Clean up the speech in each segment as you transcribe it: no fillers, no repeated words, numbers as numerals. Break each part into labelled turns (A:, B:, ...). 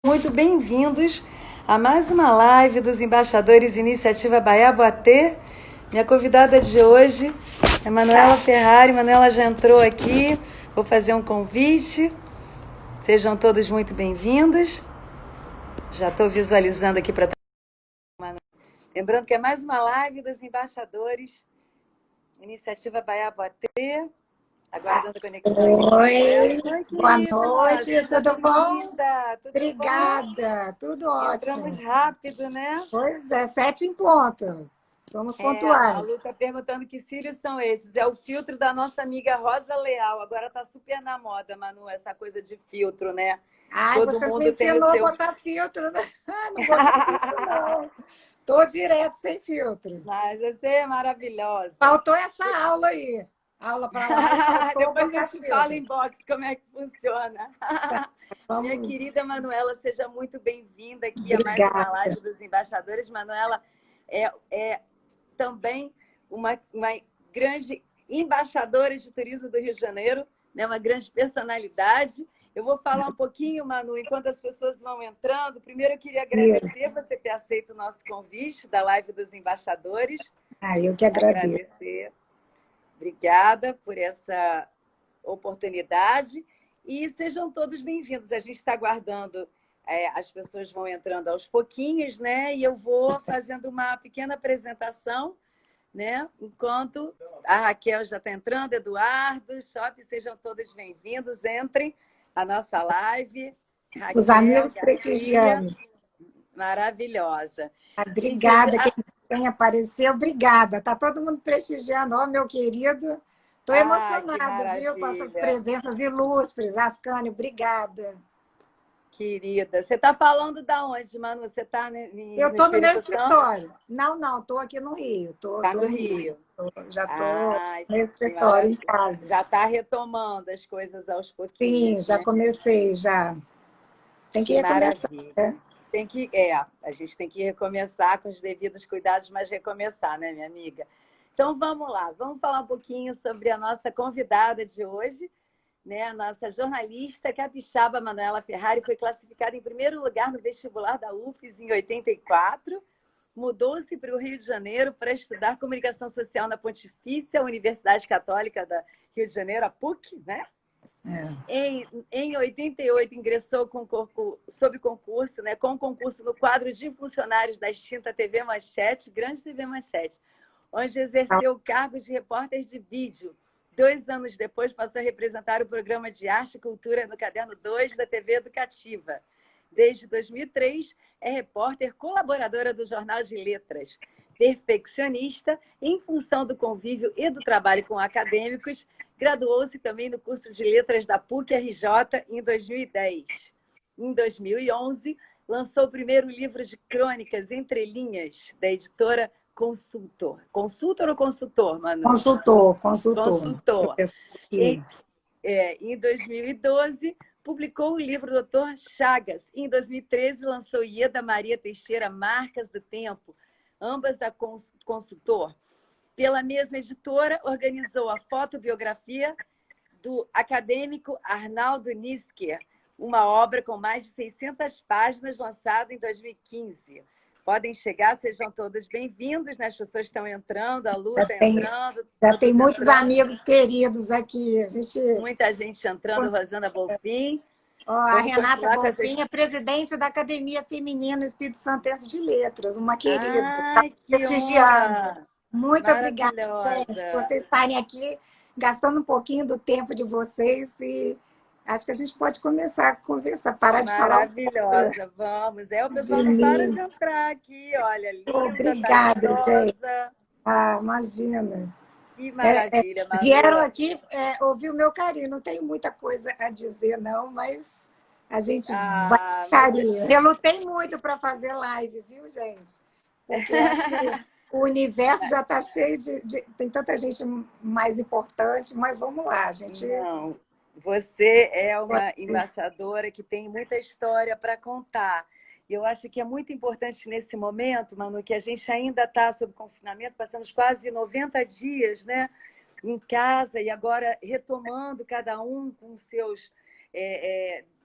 A: Muito bem-vindos a mais uma live dos embaixadores Iniciativa Bahia Boatê. Minha convidada de hoje é Manuela Ferrari. Manuela já entrou aqui, vou fazer um convite. Sejam todos muito bem-vindos. Já estou visualizando aqui para... Lembrando que é mais uma live dos embaixadores Iniciativa Bahia Boatê. Aguardando a conexão.
B: Oi, boa noite, tudo bom?
A: Tudo
B: Obrigada, tudo ótimo.
A: Entramos rápido, né?
B: Pois é, 7 em ponto. Somos pontuais.
A: A Lu está perguntando que cílios são esses. É o filtro da nossa amiga Rosa Leal. Agora está super na moda, Manu, essa coisa de filtro, né?
B: Ai,
A: Todo
B: você
A: mundo
B: me
A: tem
B: ensinou
A: o seu...
B: a botar filtro, né? Não botei filtro, não. Tô direto sem filtro.
A: Mas você é maravilhosa.
B: Faltou essa aula aí. Aula para lá.
A: Depois eu te falo em box como é que funciona.
B: Vamos.
A: Minha querida Manuela, seja muito bem-vinda aqui
B: Obrigada.
A: a mais uma live dos embaixadores. Manuela é também uma grande embaixadora de turismo do Rio de Janeiro, né? Uma grande personalidade. Eu vou falar um pouquinho, Manu, enquanto as pessoas vão entrando. Primeiro, eu queria agradecer você ter aceito o nosso convite da live dos embaixadores.
B: Eu que agradeço.
A: Obrigada por essa oportunidade e sejam todos bem-vindos. A gente está aguardando, as pessoas vão entrando aos pouquinhos, né? E eu vou fazendo uma pequena apresentação, né? Enquanto a Raquel já está entrando, Eduardo, Shop, sejam todos bem-vindos. Entrem na nossa live. Raquel,
B: os amigos prestigiando.
A: Maravilhosa.
B: Obrigada. Quem apareceu, obrigada. Tá todo mundo prestigiando. Ó, meu querido. Estou emocionada, viu, com essas presenças ilustres. Ascânio, obrigada.
A: Querida, você está falando da onde, Manu? Você está
B: Eu estou no meu escritório. Não, estou aqui no Rio.
A: Está no Rio.
B: Já estou no escritório, em casa.
A: Já está retomando as coisas aos pouquinhos.
B: Sim, já comecei, já. Tem que recomeçar. Né?
A: A gente tem que recomeçar com os devidos cuidados, mas recomeçar, né, minha amiga? Então, vamos lá. Vamos falar um pouquinho sobre a nossa convidada de hoje, né? A nossa jornalista capixaba, Manuela Ferrari, foi classificada em primeiro lugar no vestibular da UFES em 84, mudou-se para o Rio de Janeiro para estudar comunicação social na Pontifícia Universidade Católica da Rio de Janeiro, a PUC, né? Em 88, ingressou sob concurso, né, com concurso no quadro de funcionários da extinta TV Manchete, Grande TV Manchete, onde exerceu o cargo de repórter de vídeo. 2 anos depois, passou a representar o programa de arte e cultura no Caderno 2 da TV Educativa. Desde 2003, é repórter colaboradora do Jornal de Letras. Perfeccionista, em função do convívio e do trabalho com acadêmicos, graduou-se também no curso de Letras da PUC-RJ em 2010. Em 2011, lançou o primeiro livro de crônicas Entre Linhas, da editora Consultor. Consultor ou consultor, Manu?
B: Consultor.
A: Em 2012, publicou o livro Doutor Chagas. Em 2013, lançou Ieda Maria Teixeira, Marcas do Tempo, ambas da Consultor. Pela mesma editora, organizou a fotobiografia do acadêmico Arnaldo Nisker, uma obra com mais de 600 páginas, lançada em 2015. Podem chegar, sejam todos bem-vindos, né? As pessoas estão entrando, a Lu está entrando.
B: Já tem muitos amigos queridos aqui.
A: Muita gente entrando, Rosana Bolfin.
B: A Renata Bolfin é presidente da Academia Feminina Espírito Santense de Letras, uma querida.
A: Ai, que
B: prestigiando. Muito obrigada, gente, por vocês estarem aqui, gastando um pouquinho do tempo de vocês e acho que a gente pode começar a conversar, parar de falar.
A: Maravilhosa, vamos. O pessoal não para de entrar aqui, olha, linda,
B: obrigada, gente. Imagina.
A: Que maravilha,
B: vieram aqui ouvir o meu carinho. Não tenho muita coisa a dizer, não, mas a gente vai carinho. Eu lutei muito para fazer live, viu, gente? Porque eu acho que o universo já está cheio tem tanta gente mais importante, mas vamos lá, gente.
A: Não, você é uma embaixadora que tem muita história para contar. E eu acho que é muito importante nesse momento, Manu, que a gente ainda está sob confinamento, passamos quase 90 dias, né, em casa, e agora retomando cada um com seus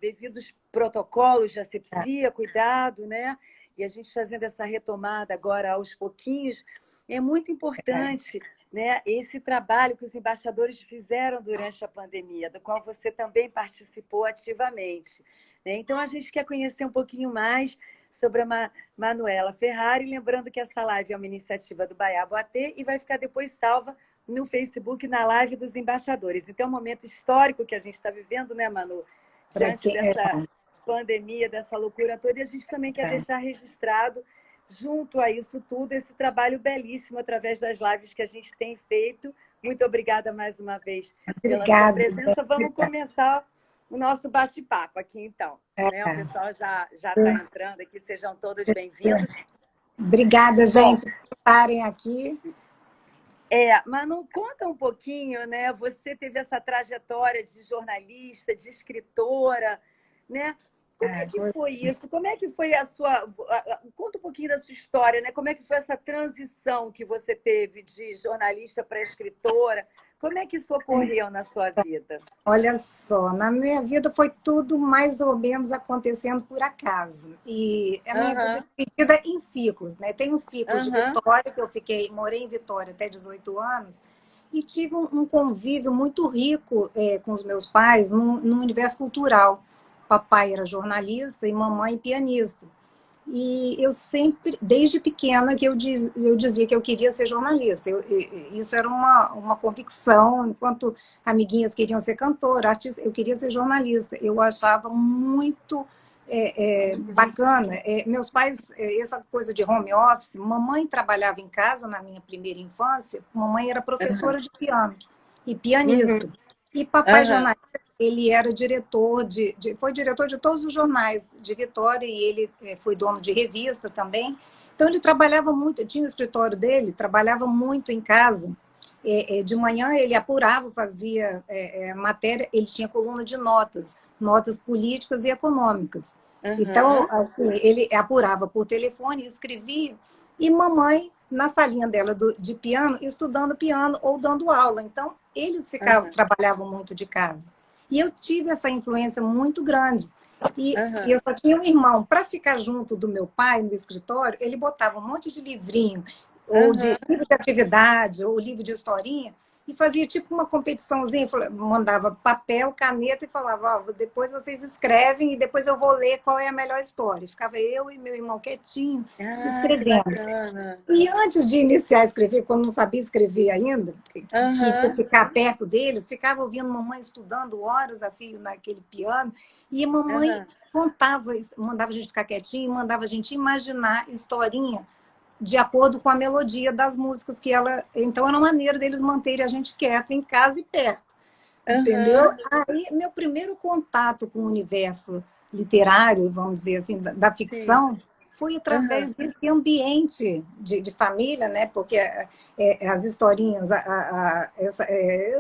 A: devidos protocolos de asepsia, cuidado, né? E a gente fazendo essa retomada agora aos pouquinhos, é muito importante, né, esse trabalho que os embaixadores fizeram durante a pandemia, do qual você também participou ativamente, né? Então, a gente quer conhecer um pouquinho mais sobre a Manuela Ferrari, lembrando que essa live é uma iniciativa do Baiabo AT e vai ficar depois salva no Facebook, na live dos embaixadores. Então, é um momento histórico que a gente está vivendo, né, Manu? Diante dessa pandemia, dessa loucura toda, e a gente também quer deixar registrado, junto a isso tudo, esse trabalho belíssimo através das lives que a gente tem feito. Muito obrigada mais uma vez pela sua presença. Vamos começar o nosso bate-papo aqui, então. Né? O pessoal já está entrando aqui, sejam todos bem-vindos.
B: Obrigada, gente, por estarem aqui.
A: Manu, conta um pouquinho, né? Você teve essa trajetória de jornalista, de escritora, né? Como é que foi isso? Como é que foi a sua... Conta um pouquinho da sua história, né? Como é que foi essa transição que você teve de jornalista para escritora? Como é que isso ocorreu na sua vida?
B: Olha só, na minha vida foi tudo mais ou menos acontecendo por acaso. E a minha vida é dividida em ciclos, né? Tem um ciclo de Vitória, que eu morei em Vitória até 18 anos, e tive um convívio muito rico com os meus pais no universo cultural. Papai era jornalista e mamãe pianista. E eu sempre, desde pequena, que eu dizia que eu queria ser jornalista. Isso era uma convicção, enquanto amiguinhas queriam ser cantora, artista, eu queria ser jornalista. Eu achava muito bacana. Meus pais, essa coisa de home office, mamãe trabalhava em casa na minha primeira infância, mamãe era professora de piano e pianista. E papai jornalista, ele era foi diretor de todos os jornais de Vitória e ele foi dono de revista também. Então, ele trabalhava muito, tinha o escritório dele, trabalhava muito em casa. De manhã, ele apurava, fazia matéria, ele tinha coluna de notas políticas e econômicas. Então, assim, ele apurava por telefone, escrevia, e mamãe, na salinha dela de piano, estudando piano ou dando aula. Então, eles trabalhavam muito de casa. E eu tive essa influência muito grande. E eu só tinha um irmão. Para ficar junto do meu pai no escritório, ele botava um monte de livrinho, ou de livro de atividade, ou livro de historinha, e fazia tipo uma competiçãozinha, mandava papel, caneta e falava, depois vocês escrevem e depois eu vou ler qual é a melhor história. Ficava eu e meu irmão quietinho, escrevendo. E antes de iniciar a escrever, quando não sabia escrever ainda, queria ficar perto deles, ficava ouvindo mamãe estudando horas a fio naquele piano, e a mamãe contava, mandava a gente ficar quietinho, mandava a gente imaginar historinha de acordo com a melodia das músicas que ela... Então, era uma maneira deles manterem a gente quieto em casa e perto. Entendeu? Aí, meu primeiro contato com o universo literário, vamos dizer assim, da ficção, foi através desse ambiente de família, né? Porque as historinhas,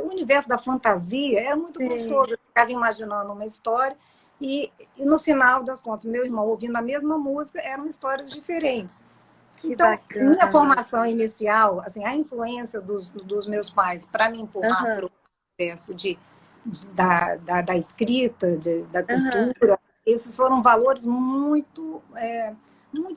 B: o universo da fantasia era muito gostoso. Eu ficava imaginando uma história e, no final das contas, meu irmão ouvindo a mesma música, eram histórias diferentes. Então, minha formação inicial, assim, a influência dos meus pais para me empurrar para o universo da escrita, da cultura, esses foram valores muito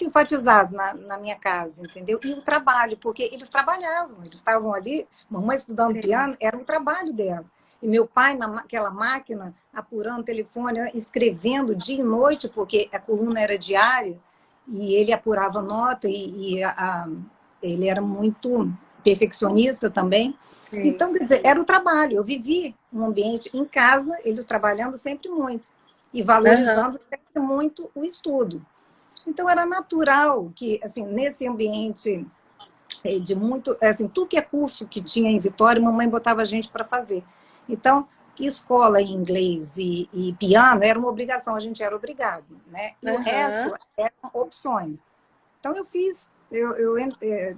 B: enfatizados na minha casa, entendeu? E o trabalho, porque eles trabalhavam, eles estavam ali, mamãe estudando piano, era o trabalho dela. E meu pai, naquela máquina, apurando telefone, escrevendo dia e noite, porque a coluna era diária, e ele apurava nota, e ele era muito perfeccionista também. Então, quer dizer, era o trabalho. Eu vivi um ambiente em casa, eles trabalhando sempre muito, e valorizando sempre muito o estudo. Então, era natural que, assim, nesse ambiente de muito... Assim, tudo que é curso que tinha em Vitória, mamãe botava a gente para fazer. Então, escola em inglês e piano era uma obrigação, a gente era obrigado, né? E o resto eram opções. Então, eu fiz...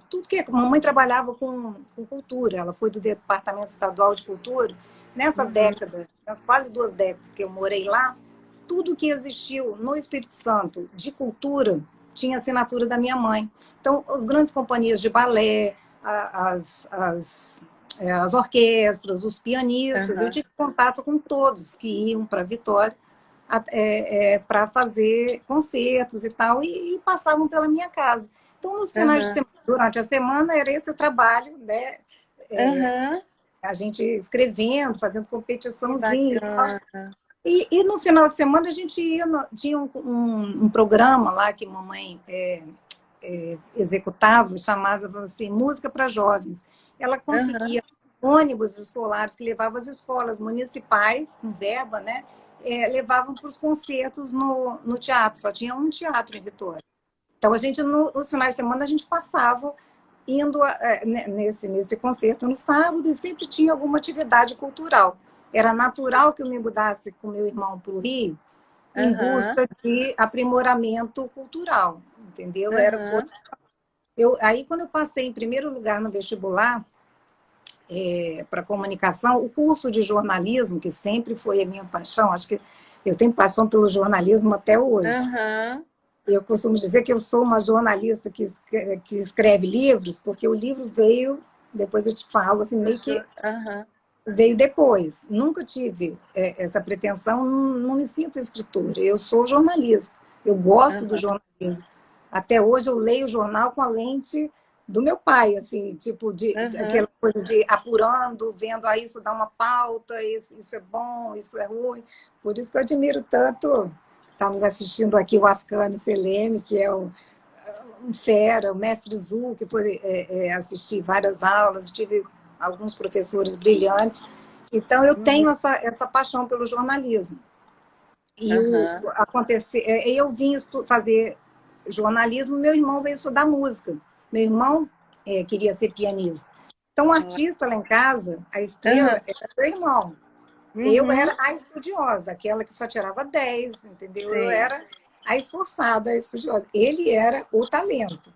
B: tudo que... Mamãe trabalhava com cultura, ela foi do Departamento Estadual de Cultura. Nessa década, nas quase 2 décadas que eu morei lá, tudo que existiu no Espírito Santo de cultura tinha assinatura da minha mãe. Então, as grandes companhias de balé, as orquestras, os pianistas, eu tive contato com todos que iam para Vitória para fazer concertos e tal, e passavam pela minha casa. Então, nos finais de semana, durante a semana, era esse o trabalho, né? A gente escrevendo, fazendo competiçãozinha e tal. E no final de semana a gente ia, tinha um programa lá que mamãe executava, chamado assim, Música para Jovens. Ela conseguia ônibus escolares que levavam as escolas municipais, com verba, né? Levavam para os concertos no teatro. Só tinha um teatro em Vitória. Então, a gente, nos finais de semana, a gente passava indo nesse concerto no sábado e sempre tinha alguma atividade cultural. Era natural que eu me mudasse com meu irmão para o Rio em busca de aprimoramento cultural, entendeu? Aí, quando eu passei em primeiro lugar no vestibular para comunicação, o curso de jornalismo, que sempre foi a minha paixão, acho que eu tenho paixão pelo jornalismo até hoje. Eu costumo dizer que eu sou uma jornalista que escreve livros, porque o livro veio, depois eu te falo, assim, meio que veio depois. Nunca tive essa pretensão, não me sinto escritora. Eu sou jornalista, eu gosto do jornalismo. Até hoje eu leio o jornal com a lente do meu pai, assim, tipo, aquela coisa de apurando, vendo, isso dá uma pauta, isso é bom, isso é ruim. Por isso que eu admiro tanto. Estamos assistindo aqui o Ascani Seleme, que é um fera, o mestre Zul, que foi assistir várias aulas, tive alguns professores brilhantes. Então, eu tenho essa paixão pelo jornalismo. E eu vim fazer jornalismo, meu irmão veio estudar música. Meu irmão queria ser pianista. Então, o artista lá em casa, a estrela, era meu irmão. Eu era a estudiosa, aquela que só tirava 10, entendeu? Sim. Eu era a esforçada, a estudiosa. Ele era o talento.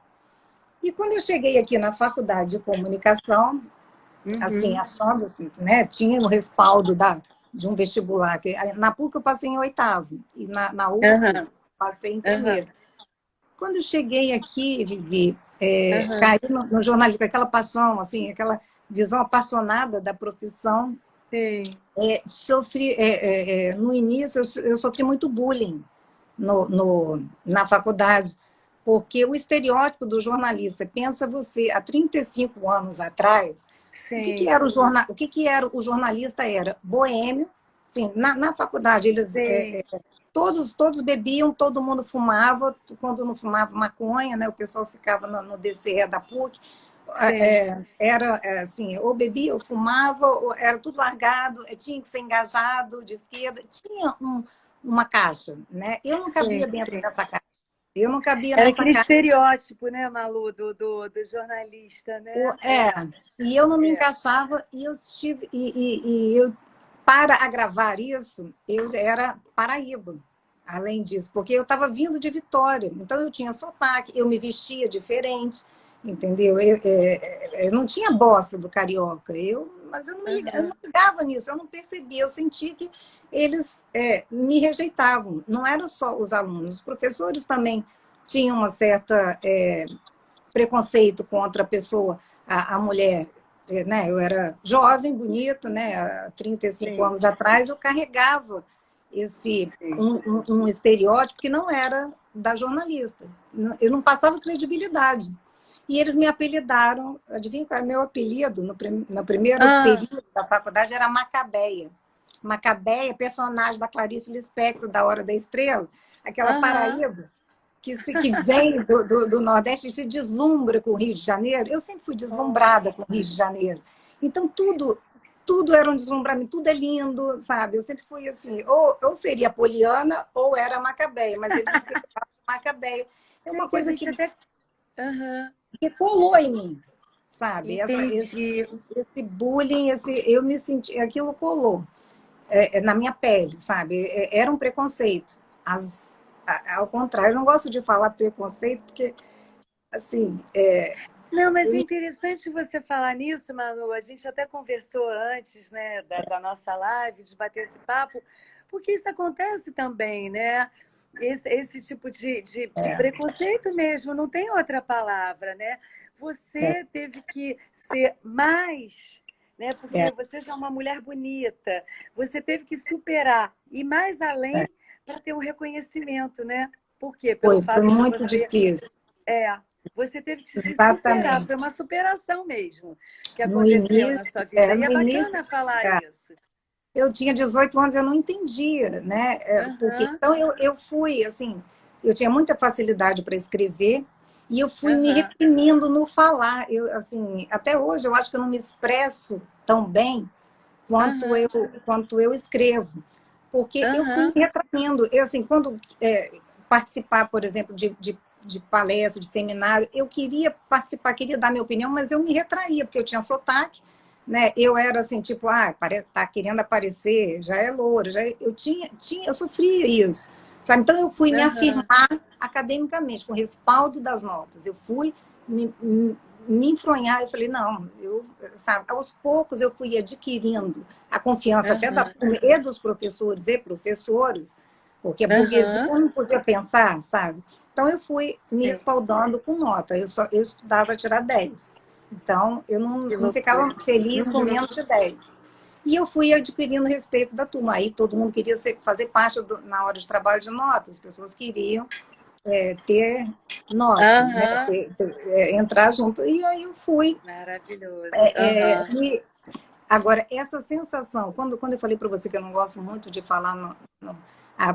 B: E quando eu cheguei aqui na faculdade de comunicação, assim, achando assim, né, tinha o respaldo de um vestibular. Na PUC eu passei em 8º, e na UFES passei em 1º. Quando eu cheguei aqui, Vivi, caí no jornalismo, aquela paixão, assim, aquela visão apaixonada da profissão.
A: Sim.
B: No início, eu sofri muito bullying na faculdade, porque o estereótipo do jornalista, pensa você, há 35 anos atrás,
A: sim,
B: o que era o jornalista? Era boêmio, assim, na faculdade, eles todos bebiam, todo mundo fumava, quando não fumava maconha, né, o pessoal ficava no DCE da PUC, era assim, ou bebia, ou fumava, ou era tudo largado, tinha que ser engajado de esquerda, tinha uma caixa, né? Eu não cabia dentro dessa caixa. Eu não cabia
A: era
B: nessa
A: aquele
B: caixa.
A: Estereótipo, né, Malu, do jornalista, né?
B: E eu não me encaixava, e eu para agravar isso, eu era paraíba, além disso, porque eu estava vindo de Vitória, então eu tinha sotaque, eu me vestia diferente, entendeu? Eu não tinha bossa do carioca, mas eu não ligava nisso, eu não percebia, eu sentia que eles me rejeitavam. Não eram só os alunos, os professores também tinham uma certa preconceito contra a pessoa, a mulher, né? Eu era jovem, bonita, né? Há 35 anos atrás, eu carregava um estereótipo que não era da jornalista. Eu não passava credibilidade. E eles me apelidaram, adivinha qual é o meu apelido? No primeiro período da faculdade era Macabeia. Macabeia, personagem da Clarice Lispector, da Hora da Estrela, aquela paraíba que vem do Nordeste e se deslumbra com o Rio de Janeiro. Eu sempre fui deslumbrada com o Rio de Janeiro. Então, tudo era um deslumbramento, tudo é lindo, sabe? Eu sempre fui assim, ou seria poliana ou era Macabeia, mas eles me Macabeia. É uma coisa que colou em mim, sabe? Esse bullying, eu me senti, aquilo colou na minha pele, sabe? Era um preconceito. Ao contrário, eu não gosto de falar preconceito, porque, assim...
A: Não, mas é interessante você falar nisso, Manu. A gente até conversou antes, né, da nossa live, de bater esse papo, porque isso acontece também, né? Esse tipo de preconceito mesmo, não tem outra palavra, né? Você teve que ser mais, né? Porque você já é uma mulher bonita, você teve que superar, e mais além para ter um reconhecimento, né? Por quê? Pelo
B: Foi
A: fato de
B: muito
A: você...
B: difícil.
A: Você teve que se superar, foi
B: Exatamente.
A: uma superação mesmo que
B: No
A: aconteceu
B: início,
A: na sua vida. E é
B: no início,
A: bacana falar
B: é,
A: isso.
B: eu tinha 18 anos, eu não entendia, né? Porque,
A: Aham,
B: então, eu fui, assim, eu tinha muita facilidade para escrever e eu fui me
A: aham,
B: reprimindo no falar. Eu, assim, até hoje, eu acho que eu não me expresso tão bem
A: aham,
B: quanto eu escrevo, porque eu fui me
A: aham,
B: retraindo. Eu, assim, quando participar, por exemplo, de palestra, de seminário, eu queria participar, queria dar minha opinião, mas eu me retraía, porque eu tinha sotaque, né? Eu era assim, tipo, tá querendo aparecer, já é loura, eu sofria isso, sabe? Então eu fui me
A: aham.
B: afirmar academicamente, com respaldo das notas. Eu fui me enfronhar, eu falei, não, sabe, aos poucos eu fui adquirindo a confiança até da
A: Aham,
B: turma e dos professores e professoras, porque a burguesia
A: aham,
B: não podia pensar, sabe? Então eu fui me
A: sim,
B: respaldando com nota, eu estudava tirar 10. Então eu
A: que
B: não ficava
A: loucura.
B: feliz com
A: Uhum.
B: menos de 10. E eu fui adquirindo respeito da turma. Aí todo mundo queria fazer parte na hora de trabalho de notas, as pessoas queriam ter nota, né?
A: Aham,
B: Entrar junto. E aí eu fui.
A: maravilhoso. Aham,
B: E agora, essa sensação, quando eu falei para você que eu não gosto muito de falar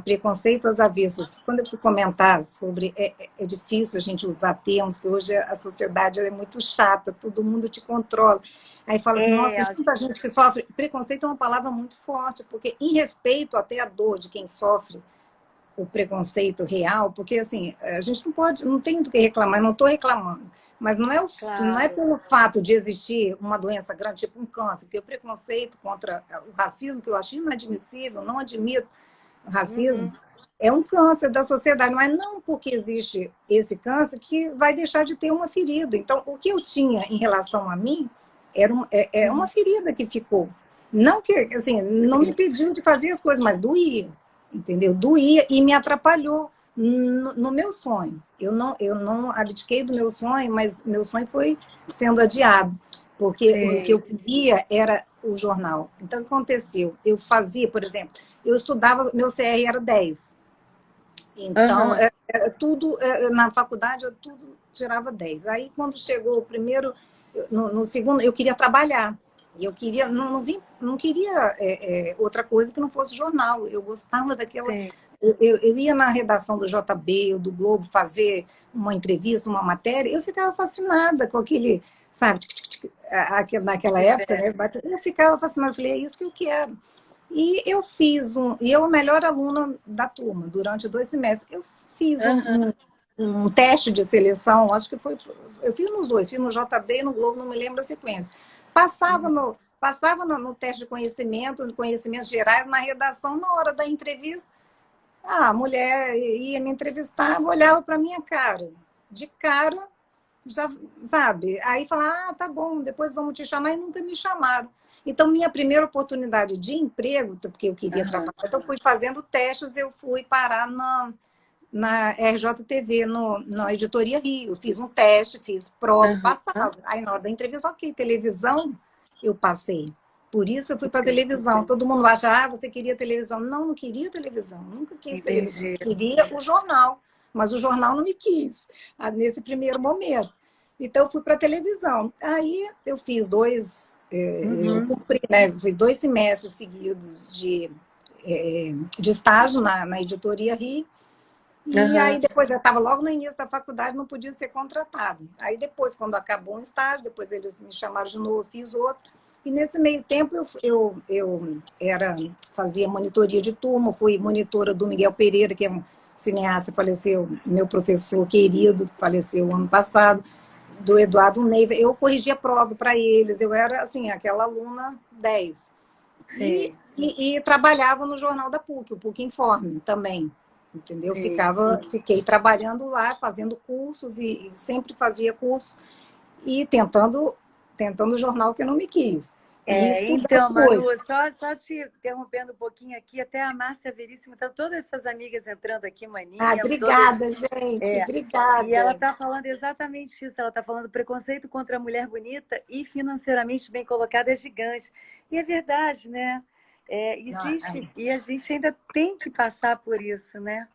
B: preconceito às avessas, quando eu fui comentar sobre. É difícil a gente usar termos, que hoje a sociedade é muito chata, todo mundo te controla. Aí fala assim, nossa, tem tanta gente que sofre. Preconceito é uma palavra muito forte, porque em respeito até à dor de quem sofre o preconceito real, porque assim, a gente não pode, não tem do que reclamar, não estou reclamando, mas não é
A: claro.
B: pelo fato de existir uma doença grande, tipo um câncer, porque o preconceito contra o racismo, que eu acho inadmissível, não admito o racismo,
A: Uhum,
B: é um câncer da sociedade, não é não porque existe esse câncer que vai deixar de ter uma ferida. Então, o que eu tinha em relação a mim é uma
A: uhum,
B: ferida que ficou. Não que, assim, não me
A: sim.
B: pediu de fazer as coisas, mas doía, entendeu? Doía e me atrapalhou no meu sonho. Eu não abdiquei do meu sonho, mas meu sonho foi sendo adiado, porque o que eu
A: Sim.
B: queria era o jornal. Então, o que aconteceu? Eu fazia, por exemplo, eu estudava, meu CR era 10. Então,
A: Aham,
B: tudo, na faculdade, eu tudo tirava 10. Aí, quando chegou o primeiro, no segundo, eu queria trabalhar. E eu queria, não queria outra coisa que não fosse jornal. Eu gostava daquela.
A: sim.
B: Eu ia na redação do JB, ou do Globo, fazer uma entrevista, uma matéria, eu ficava fascinada com aquele, sabe, naquela época,
A: Feedback.
B: né? Eu ficava fascinada, eu falei, é isso que eu quero. E eu a melhor aluna da turma, durante 2 semestres. Eu fiz
A: Aham,
B: um teste de seleção, acho que foi. Eu fiz nos dois, fiz no JB e no Globo, não me lembro a sequência.
A: uhum.
B: Passava no teste de conhecimentos gerais, na redação, na hora da entrevista, a mulher ia me entrevistar, olhava para minha cara. De cara, já sabe? Aí falar, tá bom, depois vamos te chamar, e nunca me chamaram. Então, minha primeira oportunidade de emprego, porque eu queria
A: Aham,
B: trabalhar, então fui fazendo testes, eu fui parar na RJTV, na Editoria Rio. Eu fiz um teste, fiz prova,
A: aham.
B: passava. Aí, na hora da entrevista, ok, televisão, eu passei. Por isso eu fui para
A: Entendi.
B: televisão. Todo mundo acha, você queria televisão. Não, não queria televisão, nunca quis televisão.
A: Entendi.
B: Queria o jornal, mas o jornal não me quis, nesse primeiro momento. Então, eu fui para televisão. Aí, eu fiz eu
A: Uhum,
B: cumpri, né? Fiz 2 semestres seguidos de estágio na Editoria Rio, e aí
A: aham.
B: depois eu estava logo no início da faculdade, não podia ser contratado. Aí depois, quando acabou um estágio, depois eles me chamaram de novo, fiz outro. E nesse meio tempo fazia monitoria de turma, fui monitora do Miguel Pereira, que é um cineasta, faleceu, meu professor querido, faleceu ano passado, do Eduardo Neiva. Eu corrigia prova para eles, eu era assim, aquela aluna 10. E,
A: Sim,
B: e trabalhava no jornal da PUC, o PUC Informe também, entendeu?
A: sim.
B: Fiquei trabalhando lá, fazendo cursos e sempre fazia curso e tentando o jornal que eu não me quis. E estudando
A: Então, Manu,
B: muito.
A: só te interrompendo um pouquinho aqui, até a Márcia Veríssima, tá todas essas amigas entrando aqui, Maninha, todas.
B: Obrigada, gente,
A: É, e ela
B: obrigada.
A: está falando exatamente isso. Ela está falando preconceito contra a mulher bonita e financeiramente bem colocada é gigante. E é verdade, né? Existe, e a gente ainda tem que passar por isso, né?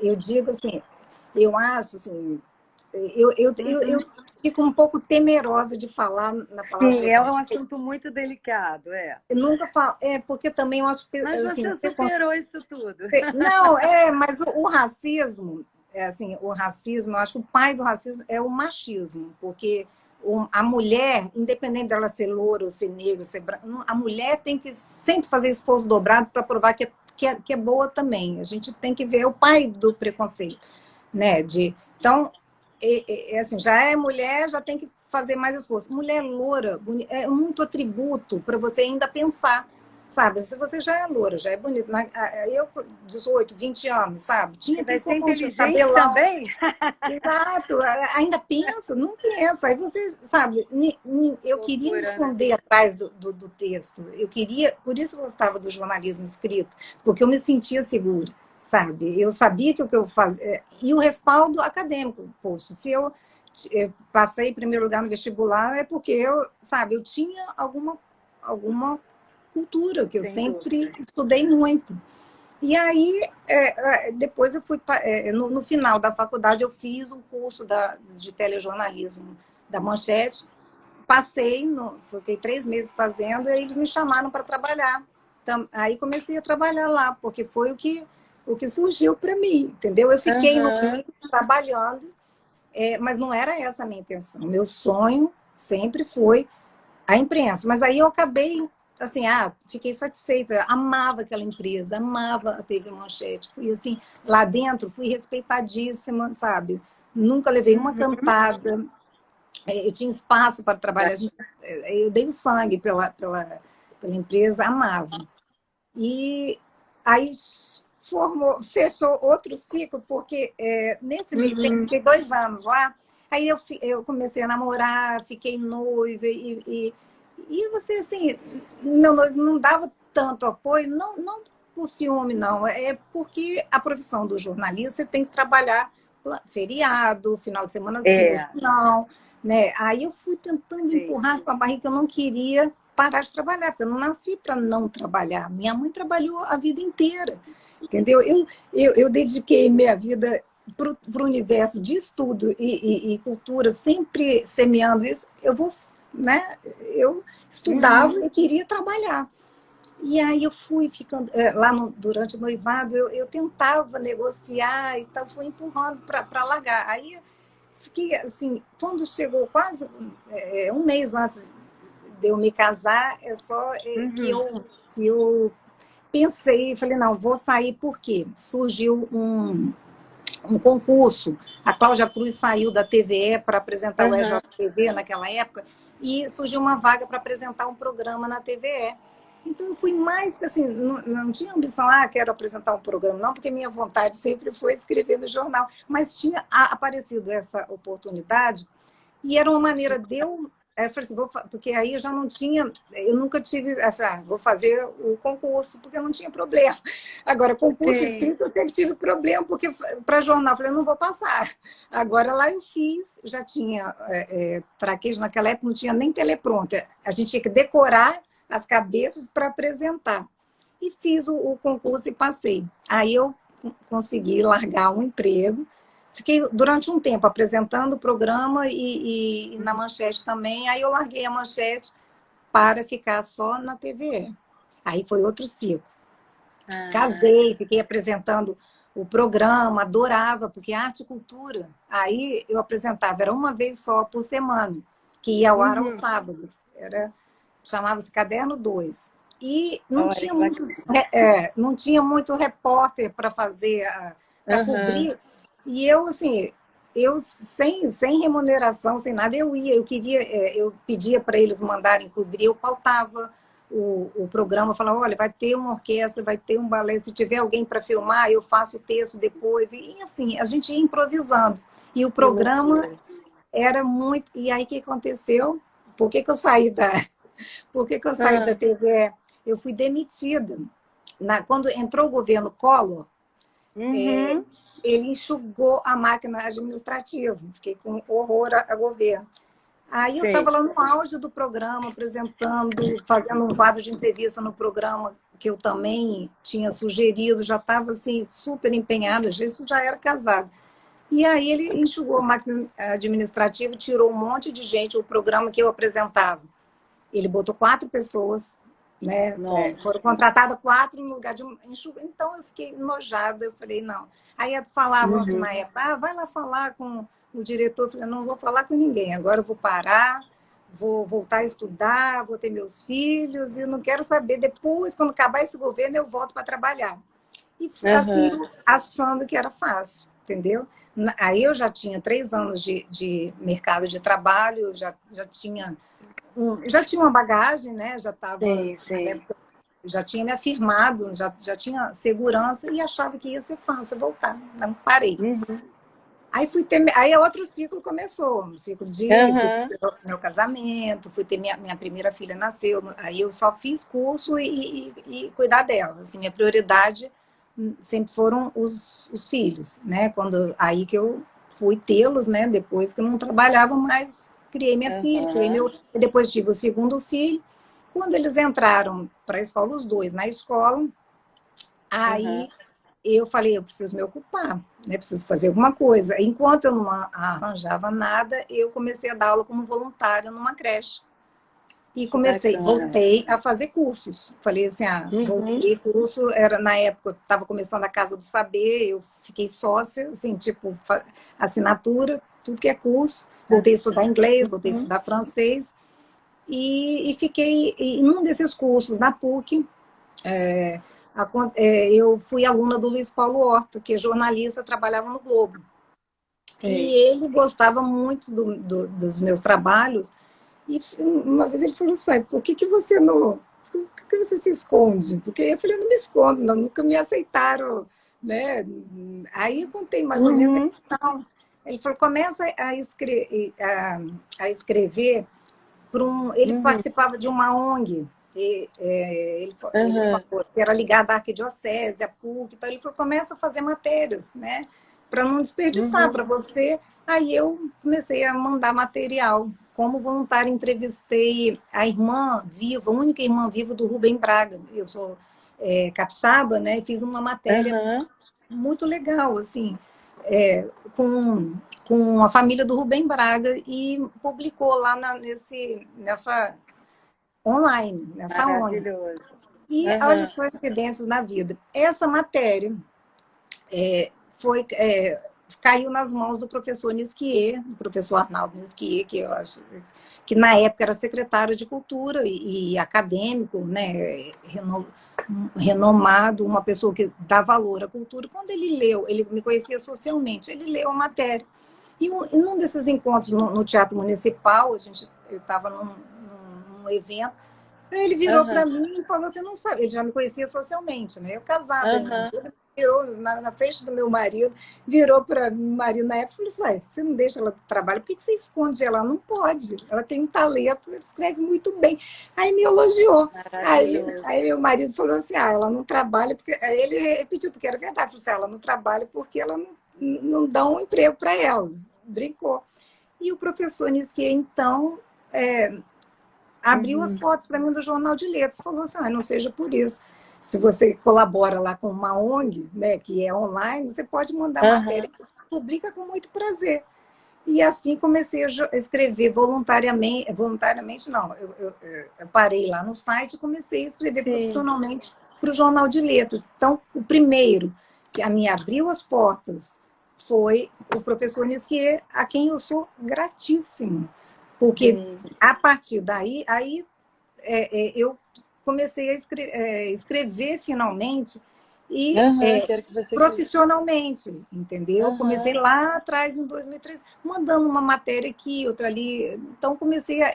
B: Eu digo assim, eu acho assim, eu fico um pouco temerosa de falar na palavra
A: Sim, é um
B: preconceito.
A: assunto muito delicado,
B: Eu nunca falo, porque também eu acho
A: Mas
B: assim,
A: você superou isso tudo.
B: não, mas o racismo, assim, o racismo, eu acho que o pai do racismo é o machismo, porque a mulher, independente dela ser loura ou ser negra, ser branca, a mulher tem que sempre fazer esforço dobrado para provar que é boa também. A gente tem que ver o pai do preconceito, né? Então, assim, já é mulher, já tem que fazer mais esforço. Mulher loura é muito atributo para você ainda pensar, sabe? Se você já é loura, já é bonita. Eu, 18, 20 anos, sabe?
A: E
B: Tinha
A: vai ser
B: tricô, tinha
A: inteligente
B: cabelão.
A: também?
B: Exato, ainda pensa, não pensa. Aí você, sabe, eu queria me
A: Loucura, né?
B: esconder atrás do texto. Eu queria, por isso eu gostava do jornalismo escrito, porque eu me sentia segura, sabe? Eu sabia que o que eu fazia. E o respaldo acadêmico, poxa, se eu passei em primeiro lugar no vestibular, é porque sabe, eu tinha alguma cultura, que eu
A: Sem
B: sempre
A: dúvida.
B: estudei muito. E aí, depois eu fui, no final da faculdade, eu fiz um curso de telejornalismo da Manchete, passei, fiquei 3 meses fazendo, e aí eles me chamaram para trabalhar. Então, aí comecei a trabalhar lá, porque foi o que surgiu para mim, entendeu? Eu fiquei no Rio trabalhando, mas não era essa a minha intenção. Meu sonho sempre foi a imprensa. Mas aí eu acabei, assim, fiquei satisfeita. Amava aquela empresa, amava a TV Manchete. Fui, assim, lá dentro, fui respeitadíssima, sabe? Nunca levei uma cantada. Eu tinha espaço para trabalhar. Eu dei o sangue pela empresa, amava. E aí fechou outro ciclo, porque nesse meio tempo, fiquei 2 anos lá, aí eu comecei a namorar, fiquei noiva, e você, assim, meu noivo não dava tanto apoio, não por ciúme, não, é porque a profissão do jornalista, você tem que trabalhar feriado, final de semana sim, outro não, né? Aí eu fui tentando empurrar com a barriga, que eu não queria parar de trabalhar, porque eu não nasci para não trabalhar. Minha mãe trabalhou a vida inteira, entendeu? Eu dediquei minha vida para o universo de estudo e cultura, sempre semeando isso. Né? Eu estudava e queria trabalhar. E aí eu fui ficando lá durante o noivado, eu tentava negociar e tal, fui empurrando para largar. Aí fiquei assim, quando chegou quase 1 mês antes de eu me casar, é só que eu pensei, falei, não, vou sair porque surgiu um concurso. A Cláudia Cruz saiu da TVE para apresentar o EJTV naquela época e surgiu uma vaga para apresentar um programa na TVE. Então, eu fui mais que assim, não tinha ambição, quero apresentar um programa, não, porque minha vontade sempre foi escrever no jornal, mas tinha aparecido essa oportunidade e era uma maneira de eu falei assim, porque aí eu já não tinha, eu nunca tive, vou fazer o concurso, porque não tinha problema. Agora, concurso escrito, eu sempre tive problema, porque para jornal, eu falei, não vou passar. Agora, lá eu fiz, já tinha traquejo, naquela época não tinha nem teleprompter, a gente tinha que decorar as cabeças para apresentar. E fiz o concurso e passei. Aí eu consegui largar um emprego, fiquei durante um tempo apresentando o programa e na Manchete também. Aí eu larguei a Manchete para ficar só na TVE. Aí foi outro ciclo. Casei, fiquei apresentando o programa, adorava, porque arte e cultura. Aí eu apresentava, era uma vez só por semana, que ia ao ar aos sábados. Chamava-se Caderno 2. E não tinha muito repórter para fazer, para cobrir. E eu, assim, sem remuneração, sem nada, eu pedia para eles mandarem cobrir, eu pautava o programa, falava, olha, vai ter uma orquestra, vai ter um balé, se tiver alguém para filmar, eu faço o texto depois. E assim, a gente ia improvisando. E o programa era muito... E aí, o que aconteceu? Por que eu saí da TV? Eu fui demitida. Quando entrou o governo Collor, ele enxugou a máquina administrativa. Fiquei com horror a governo. Aí eu estava lá no auge do programa, apresentando, fazendo um quadro de entrevista no programa que eu também tinha sugerido, já estava assim, super empenhada, isso já era casado. E aí ele enxugou a máquina administrativa, tirou um monte de gente, o programa que eu apresentava. Ele botou 4 pessoas, né? Foram contratadas 4 no lugar de enxugar. Então eu fiquei enojada, eu falei, não. Aí falavam assim na época, vai lá falar com o diretor. Eu falei, não vou falar com ninguém, agora eu vou parar, vou voltar a estudar, vou ter meus filhos, e não quero saber. Depois, quando acabar esse governo, eu volto para trabalhar. E foi assim, achando que era fácil, entendeu? Aí eu já tinha 3 anos de mercado de trabalho, já tinha uma bagagem, né? Já estava, já tinha me afirmado, já tinha segurança e achava que ia ser fácil voltar. Não parei. Aí aí outro ciclo começou, um ciclo de meu casamento, fui ter minha primeira filha nasceu, aí eu só fiz curso e cuidar dela. Assim, minha prioridade sempre foram os filhos, né? Aí que eu fui tê-los, né? Depois que eu não trabalhava mais, criei minha filha, depois tive o segundo filho. Quando eles entraram para a escola, os 2 na escola, aí eu falei, eu preciso me ocupar, né? Preciso fazer alguma coisa. Enquanto eu não arranjava nada, eu comecei a dar aula como voluntária numa creche. E voltei a fazer cursos. Falei assim, voltei curso, na época eu estava começando a Casa do Saber, eu fiquei sócia, assim, tipo, assinatura, tudo que é curso. Voltei a estudar inglês, voltei a estudar francês. E fiquei em um desses cursos, na PUC. Eu fui aluna do Luiz Paulo Horta, que é jornalista, trabalhava no Globo. E ele gostava muito dos meus trabalhos. E uma vez ele falou assim, por que você não... Por que você se esconde? Porque eu falei, eu não me escondo, não, nunca me aceitaram, né? Aí eu contei mais ou menos. Então, ele falou, começa a escrever para Ele participava de uma ONG, ele falou que era ligada à Arquidiocese, à PUC, então ele falou, começa a fazer matérias, né? Para não desperdiçar para você. Aí eu comecei a mandar material. Como voluntária, entrevistei a irmã viva, a única irmã viva do Rubem Braga. Eu sou capixaba, né? E fiz uma matéria muito legal, assim, com a família do Rubem Braga e publicou lá nessa online, nessa ONG. E olha as coincidências na vida. Essa matéria caiu nas mãos do professor Nisquier, o professor Arnaldo Nisquier, que eu acho que na época era secretário de Cultura e acadêmico, né, renomado, uma pessoa que dá valor à cultura. Quando ele leu, ele me conhecia socialmente, ele leu a matéria. E num desses encontros no Teatro Municipal, eu estava num evento, ele virou para mim e falou, você não sabe, ele já me conhecia socialmente, né? Eu casada, né? Virou na frente do meu marido, virou para o marido na época e falou assim, você não deixa ela trabalhar, por que você esconde ela? Não pode, ela tem um talento, ela escreve muito bem. Aí me elogiou. Aí meu marido falou assim, ela não trabalha, porque aí ele repetiu, porque era verdade, falou assim, ela não trabalha porque ela não dá um emprego para ela. Brincou. E o professor Nisquier, então, abriu as portas para mim do Jornal de Letras, falou assim, não seja por isso. Se você colabora lá com uma ONG, né, que é online, você pode mandar matéria, publica com muito prazer. E assim comecei a escrever voluntariamente não, eu parei lá no site e comecei a escrever profissionalmente para o Jornal de Letras. Então, o primeiro que me abriu as portas foi o professor Nisquier, a quem eu sou gratíssima, porque a partir daí eu comecei a escrever finalmente e profissionalmente, entendeu? Comecei lá atrás, em 2013, mandando uma matéria aqui, outra ali. Então,